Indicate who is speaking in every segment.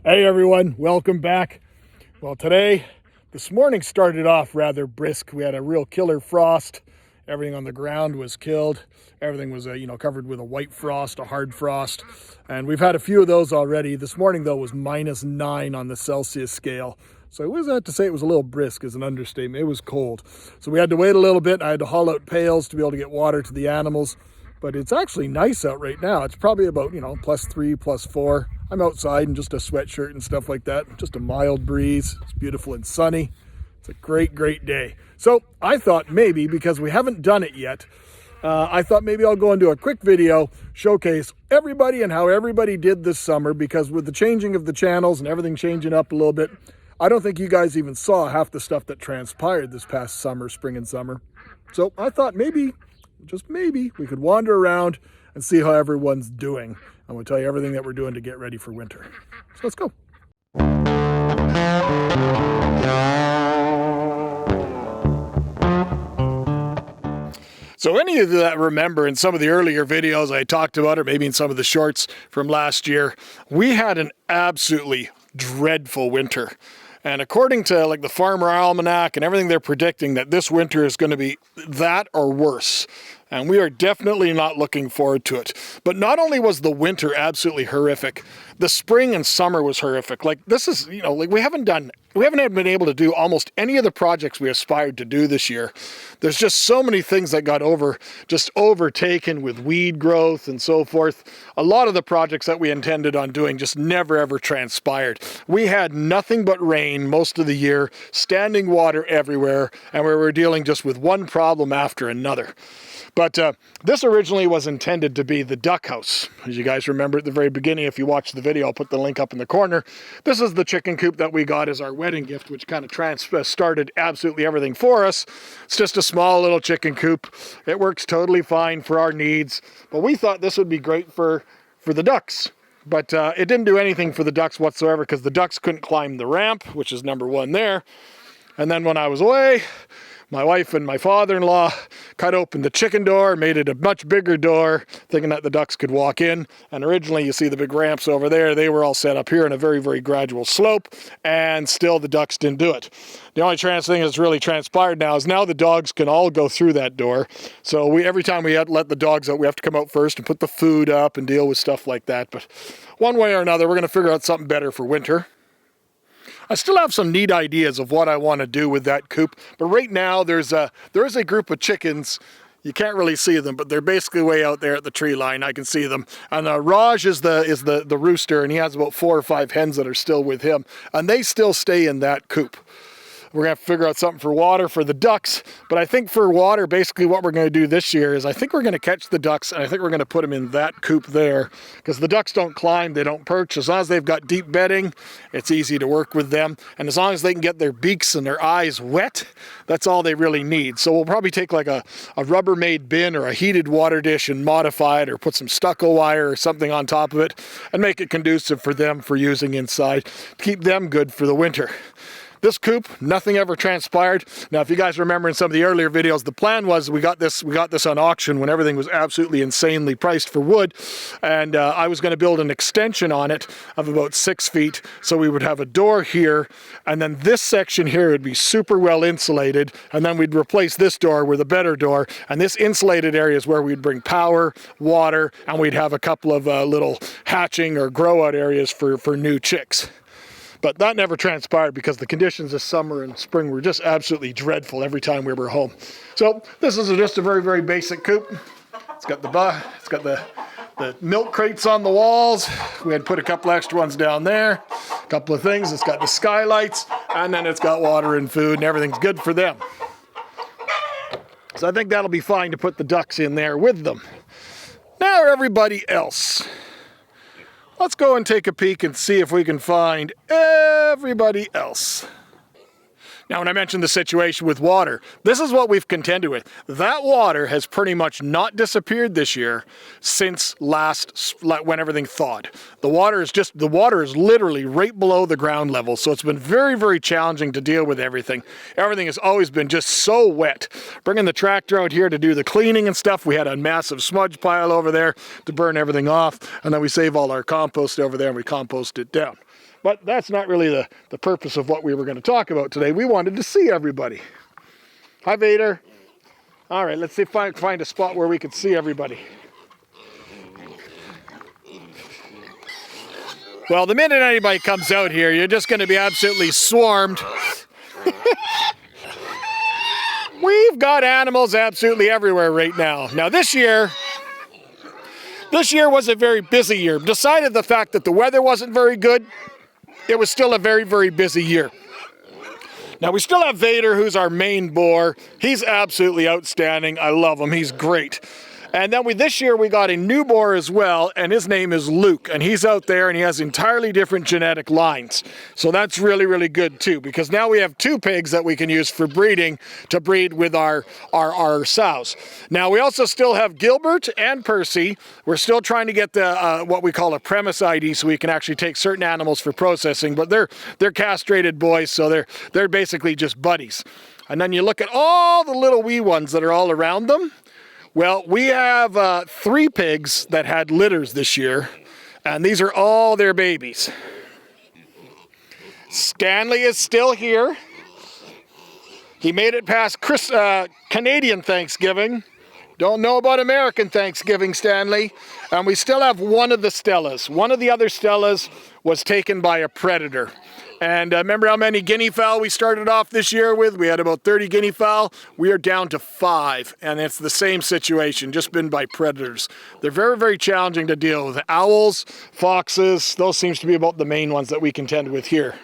Speaker 1: Hey everyone, welcome back. Well, this morning started off rather brisk. We had a real killer frost. Everything on the ground was killed. Everything was, covered with a white frost, a hard frost. And we've had a few of those already. This morning, though, was -9 on the Celsius scale. So I was to say it was a little brisk is an understatement. It was cold. So we had to wait a little bit. I had to haul out pails to be able to get water to the animals. But it's actually nice out right now. It's probably about, +3, +4. I'm outside in just a sweatshirt and stuff like that. Just a mild breeze. It's beautiful and sunny. It's a great, great day. So I thought maybe, because we haven't done it yet, I thought maybe I'll go and do a quick video, showcase everybody and how everybody did this summer, because with the changing of the channels and everything changing up a little bit, I don't think you guys even saw half the stuff that transpired this past summer, spring and summer. So I thought maybe, just maybe, we could wander around and see how everyone's doing. I'm going to tell you everything that we're doing to get ready for winter. So let's go. So any of you that remember in some of the earlier videos I talked about, or maybe in some of the shorts from last year, we had an absolutely dreadful winter. And according to the Farmer Almanac and everything, they're predicting that this winter is going to be that or worse. And we are definitely not looking forward to it. But not only was the winter absolutely horrific, the spring and summer was horrific. This is, we haven't been able to do almost any of the projects we aspired to do this year. There's just so many things that got overtaken with weed growth and so forth. A lot of the projects that we intended on doing just never ever transpired. We had nothing but rain most of the year, standing water everywhere, and we were dealing just with one problem after another. But this originally was intended to be the duck house. As you guys remember at the very beginning, if you watched the video, I'll put the link up in the corner. This is the chicken coop that we got as our wedding gift, which kind of started absolutely everything for us. It's just a small little chicken coop. It works totally fine for our needs, but we thought this would be great for the ducks. But it didn't do anything for the ducks whatsoever, because the ducks couldn't climb the ramp, which is number one there. And then when I was away, my wife and my father-in-law cut open the chicken door, made it a much bigger door, thinking that the ducks could walk in. And originally, you see the big ramps over there. They were all set up here in a very, very gradual slope, and still the ducks didn't do it. The only thing that's really transpired now is now the dogs can all go through that door. So every time we let the dogs out, we have to come out first and put the food up and deal with stuff like that. But one way or another, we're going to figure out something better for winter. I still have some neat ideas of what I want to do with that coop, but right now there is a group of chickens. You can't really see them, but they're basically way out there at the tree line. I can see them. And Raj is the rooster, and he has about 4 or 5 hens that are still with him, and they still stay in that coop. We're going to have to figure out something for water for the ducks. But I think for water, basically what we're going to do this year is I think we're going to catch the ducks, and I think we're going to put them in that coop there, because the ducks don't climb, they don't perch. As long as they've got deep bedding, it's easy to work with them. And as long as they can get their beaks and their eyes wet, that's all they really need. So we'll probably take a Rubbermaid bin or a heated water dish and modify it, or put some stucco wire or something on top of it and make it conducive for them for using inside to keep them good for the winter. This coop, nothing ever transpired. Now, if you guys remember in some of the earlier videos, the plan was we got this on auction when everything was absolutely insanely priced for wood, and I was going to build an extension on it of about 6 feet, so we would have a door here, and then this section here would be super well insulated, and then we'd replace this door with a better door, and this insulated area is where we'd bring power, water, and we'd have a couple of little hatching or grow out areas for new chicks. But that never transpired because the conditions this summer and spring were just absolutely dreadful every time we were home. So this is just a very, very basic coop. It's got the milk crates on the walls. We had put a couple extra ones down there. A couple of things. It's got the skylights, and then it's got water and food, and everything's good for them. So I think that'll be fine to put the ducks in there with them. Now everybody else. Let's go and take a peek and see if we can find everybody else. Now, when I mentioned the situation with water, this is what we've contended with. That water has pretty much not disappeared this year since when everything thawed. The water is literally right below the ground level, so it's been very, very challenging to deal with everything. Everything has always been just so wet. Bringing the tractor out here to do the cleaning and stuff, we had a massive smudge pile over there to burn everything off, and then we save all our compost over there and we compost it down. But that's not really the purpose of what we were going to talk about today. We wanted to see everybody. Hi, Vader. All right, let's see if I can find a spot where we can see everybody. Well, the minute anybody comes out here, you're just going to be absolutely swarmed. We've got animals absolutely everywhere right now. Now this year was a very busy year. Decided the fact that the weather wasn't very good, it was still a very, very busy year. Now we still have Vader, who's our main boar. He's absolutely outstanding. I love him. He's great. And then this year we got a new boar as well, and his name is Luke, and he's out there and he has entirely different genetic lines. So that's really, really good too, because now we have 2 pigs that we can use for breeding to breed with our sows. Now we also still have Gilbert and Percy. We're still trying to get the what we call a premise ID, so we can actually take certain animals for processing, but they're castrated boys, so they're basically just buddies. And then you look at all the little wee ones that are all around them. Well, we have 3 pigs that had litters this year, and these are all their babies. Stanley is still here. He made it past Canadian Thanksgiving. Don't know about American Thanksgiving, Stanley. And we still have one of the Stellas. One of the other Stellas was taken by a predator. And remember how many guinea fowl we started off this year with? We had about 30 guinea fowl. We are down to 5, and it's the same situation, just been by predators. They're very, very challenging to deal with. Owls, foxes, those seems to be about the main ones that we contend with here.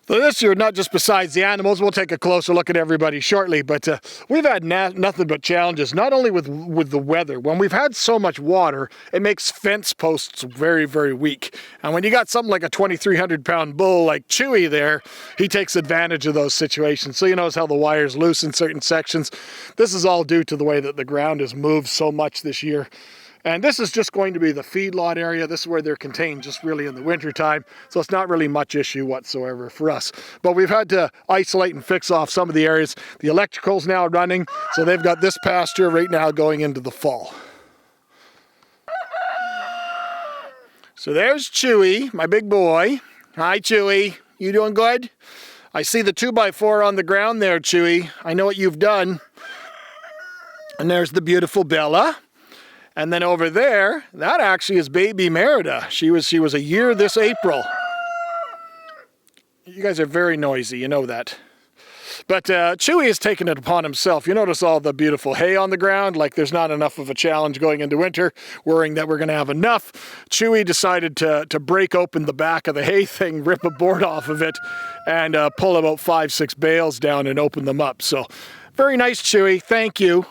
Speaker 1: So this year, not just besides the animals, we'll take a closer look at everybody shortly, but we've had nothing but challenges, not only with the weather. When we've had so much water, it makes fence posts very, very weak. And when you got something like a 2,300-pound bull like Chewy there, he takes advantage of those situations. So you notice how the wire's loose in certain sections. This is all due to the way that the ground has moved so much this year. And this is just going to be the feedlot area. This is where they're contained just really in the winter time. So it's not really much issue whatsoever for us. But we've had to isolate and fix off some of the areas. The electrical's now running, so they've got this pasture right now going into the fall. So there's Chewy, my big boy. Hi, Chewy. You doing good? I see the 2x4 on the ground there, Chewy. I know what you've done. And there's the beautiful Bella. And then over there, that actually is baby Merida. She was a year this April. You guys are very noisy, you know that. But Chewy has taken it upon himself. You notice all the beautiful hay on the ground, like there's not enough of a challenge going into winter, worrying that we're going to have enough. Chewy decided to break open the back of the hay thing, rip a board off of it, and pull about 5-6 bales down and open them up. So very nice, Chewy. Thank you.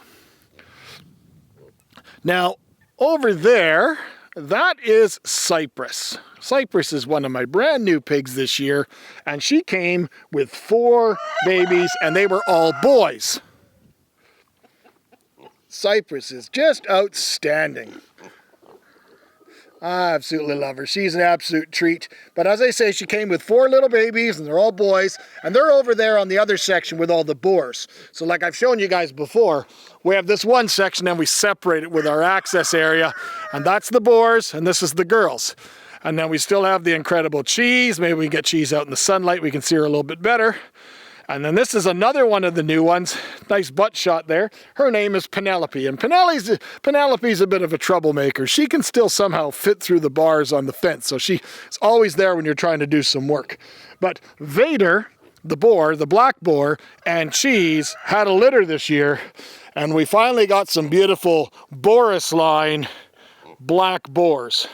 Speaker 1: Now, over there, that is Cypress. Cypress is one of my brand new pigs this year, and she came with 4 babies, and they were all boys. Cypress is just outstanding. I absolutely love her. She's an absolute treat. But as I say, she came with 4 little babies, and they're all boys, and they're over there on the other section with all the boars. So like I've shown you guys before, we have this one section, and we separate it with our access area, and that's the boars, and this is the girls. And then we still have the incredible Cheese. Maybe we can get Cheese out in the sunlight. We can see her a little bit better. And then this is another one of the new ones. Nice butt shot there. Her name is Penelope. And Penelope's a bit of a troublemaker. She can still somehow fit through the bars on the fence. So she's always there when you're trying to do some work. But Vader, the boar, the black boar, and Cheese had a litter this year. And we finally got some beautiful Boris line black boars,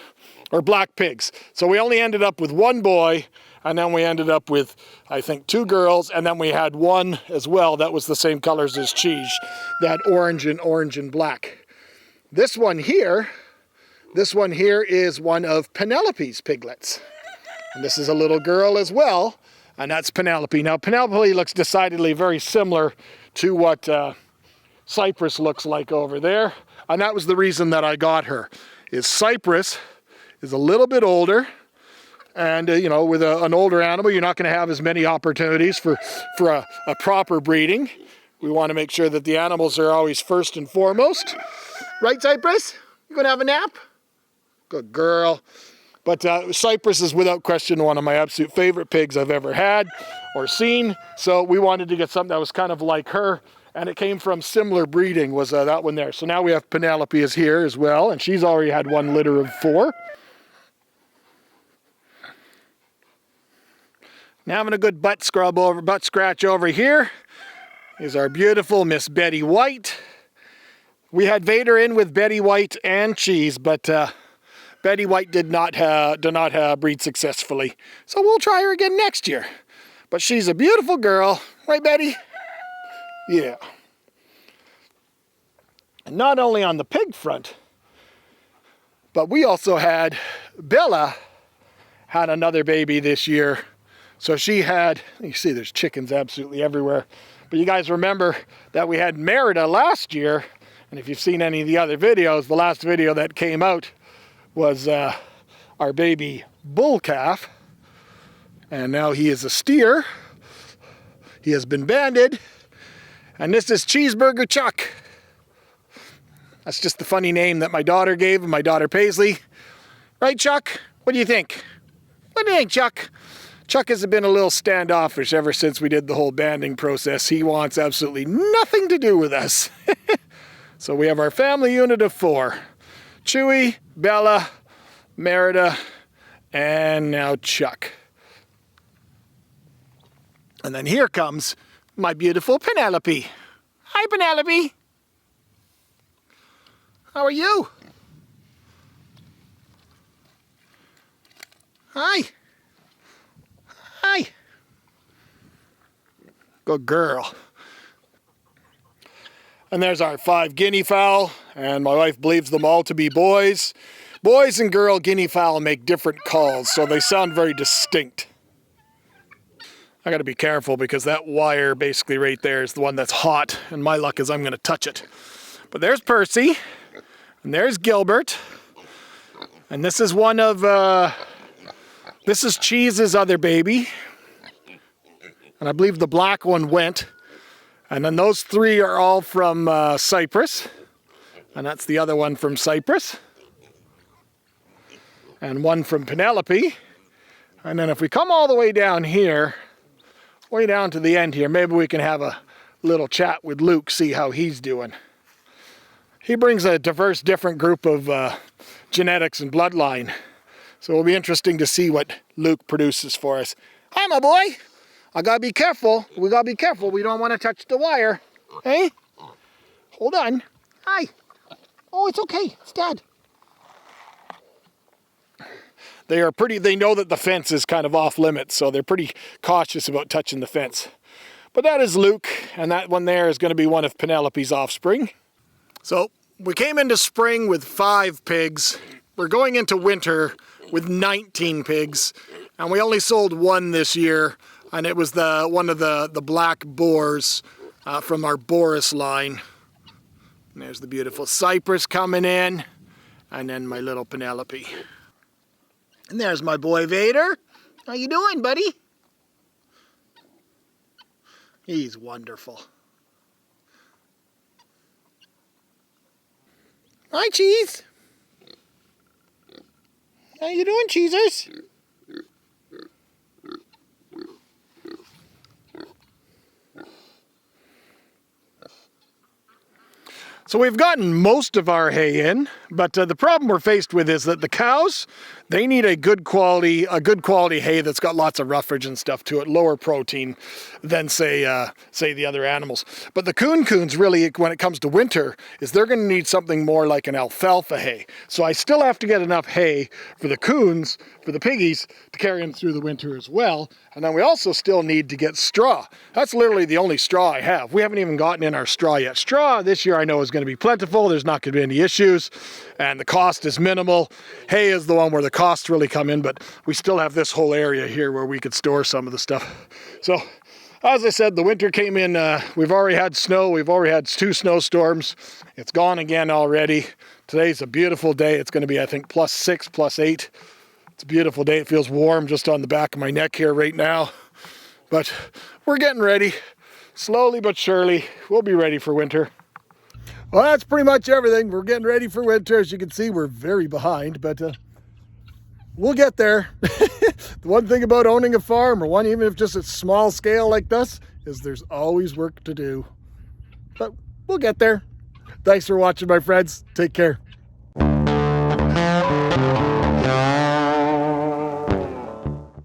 Speaker 1: or black pigs. So we only ended up with 1 boy, and then we ended up with, I think, 2 girls, and then we had 1 as well that was the same colors as Cheese, that orange and black. This one here is one of Penelope's piglets. And this is a little girl as well, and that's Penelope. Now, Penelope looks decidedly very similar to what Cypress looks like over there, and that was the reason that I got her, is Cypress is a little bit older. And, you know, with an older animal, you're not going to have as many opportunities for a proper breeding. We want to make sure that the animals are always first and foremost. Right, Cypress? You going to have a nap? Good girl. But Cypress is without question one of my absolute favorite pigs I've ever had or seen. So we wanted to get something that was kind of like her. And it came from similar breeding, was that one there. So now we have Penelope is here as well. And she's already had one litter of 4. Now having a good butt scratch over here is our beautiful Miss Betty White. We had Vader in with Betty White and Cheese, but Betty White did not breed successfully. So we'll try her again next year. But she's a beautiful girl, right, Betty? Yeah. And not only on the pig front, but we also had Bella had another baby this year. So she had, you see there's chickens absolutely everywhere. But you guys remember that we had Merida last year. And if you've seen any of the other videos, the last video that came out was our baby bull calf. And now he is a steer. He has been banded. And this is Cheeseburger Chuck. That's just the funny name that my daughter gave him, my daughter Paisley. Right, Chuck? What do you think? What do you think, Chuck? Chuck has been a little standoffish ever since we did the whole banding process. He wants absolutely nothing to do with us. So we have our family unit of 4. Chewy, Bella, Merida, and now Chuck. And then here comes my beautiful Penelope. Hi, Penelope. How are you? Hi. Hi. Good girl. And there's our 5 guinea fowl, and my wife believes them all to be boys. Boys and girl guinea fowl make different calls, so they sound very distinct. I gotta be careful because that wire basically right there is the one that's hot, and my luck is I'm gonna touch it. But there's Percy, and there's Gilbert, and this is one of, this is Cheese's other baby. And I believe the black one went. And then those 3 are all from Cypress. And that's the other one from Cypress. And one from Penelope. And then if we come all the way down here, way down to the end here, maybe we can have a little chat with Luke, see how he's doing. He brings a diverse, different group of genetics and bloodline. So it'll be interesting to see what Luke produces for us. Hi, my boy. I gotta be careful. We gotta be careful. We don't want to touch the wire. Hey? Hold on. Hi. Oh, it's okay. It's Dad. They are pretty, they know that the fence is kind of off limits, so they're pretty cautious about touching the fence. But that is Luke, and that one there is going to be one of Penelope's offspring. So we came into spring with 5 pigs. We're going into winter with 19 pigs, and we only sold 1 this year. And it was one of the black boars from our Boris line. And there's the beautiful Cypress coming in. And then my little Penelope. And there's my boy Vader. How you doing, buddy? He's wonderful. Hi, Cheese. How you doing, Cheezers? So we've gotten most of our hay in, but the problem we're faced with is that the cows, they need a good quality hay that's got lots of roughage and stuff to it, lower protein than say the other animals. But the coons really, when it comes to winter, is they're going to need something more like an alfalfa hay. So I still have to get enough hay for the coons, for the piggies, to carry them through the winter as well. And then we also still need to get straw. That's literally the only straw I have. We haven't even gotten in our straw yet. Straw this year I know is going to be plentiful. There's not going to be any issues. And the cost is minimal. Hay is the one where the costs really come in, but we still have this whole area here where we could store some of the stuff. So, as I said, the winter came in. We've already had snow. We've already had 2 snowstorms. It's gone again already. Today's a beautiful day. It's going to be, I think, +6, +8. It's a beautiful day. It feels warm just on the back of my neck here right now. But we're getting ready. Slowly but surely, we'll be ready for winter. Well, that's pretty much everything. We're getting ready for winter. As you can see, we're very behind, but we'll get there. The one thing about owning a farm, or one even if just a small scale like this, is there's always work to do. But we'll get there. Thanks for watching, my friends. Take care.